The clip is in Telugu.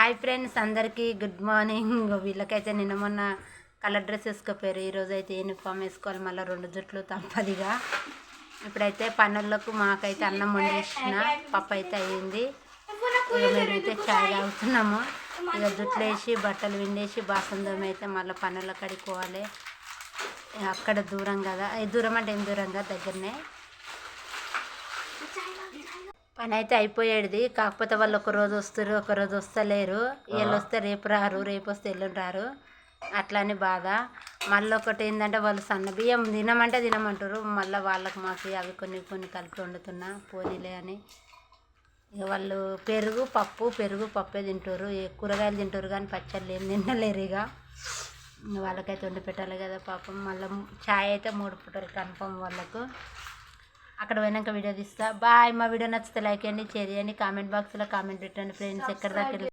హాయ్ ఫ్రెండ్స్, అందరికీ గుడ్ మార్నింగ్. వీళ్ళకైతే నిన్న మొన్న కలర్ డ్రెస్ వేసుకోపోయారు. ఈరోజు అయితే యూనిఫామ్ వేసుకోవాలి, మళ్ళీ 2 జుట్లు తప్పదిగా. ఇప్పుడైతే పనులకు మాకైతే అన్నం వండేసిన, పప్పు అయితే అయ్యింది. ఇక మేమైతే చాయ్ తాగుతున్నాము. ఇక జుట్లు వేసి బట్టలు విండేసి బాసందం అయితే మళ్ళీ పనుల కాడికి పోవాలి. అక్కడ దూరం కదా, దూరం అంటే ఏం దూరం కదా, దగ్గరనే. పని అయితే అయిపోయేది, కాకపోతే వాళ్ళు ఒకరోజు వస్తారు, ఒకరోజు వస్తలేరు. వీళ్ళు వస్తే రేపు రారు, రేపు వస్తే ఎల్లుండి రారు. అట్లని బాధ. మళ్ళీ ఒకటి ఏంటంటే వాళ్ళు సన్న బియ్యం తినమంటే తినమంటారు. మళ్ళీ వాళ్ళకి మాకు అవి కొన్ని కొన్ని కలిపి వండుతున్నా పోనీలే అని. ఇక వాళ్ళు పెరుగు పప్పే తింటారు. కూరగాయలు తింటారు కానీ పచ్చళ్ళు ఏం తినలేరు. ఇక వాళ్ళకైతే వండి పెట్టాలి కదా పాపం. మళ్ళీ ఛాయ్ అయితే 3 పూటలు కన్ఫర్మ్ వాళ్ళకు. అక్కడ పోయినాక వీడియో తీస్తా. బాయ్. మా వీడియో నచ్చితే లైక్ చేయండి, షేర్ చేయండి, కామెంట్ బాక్స్లో కామెంట్ పెట్టండి ఫ్రెండ్స్. ఎక్కడ దాకా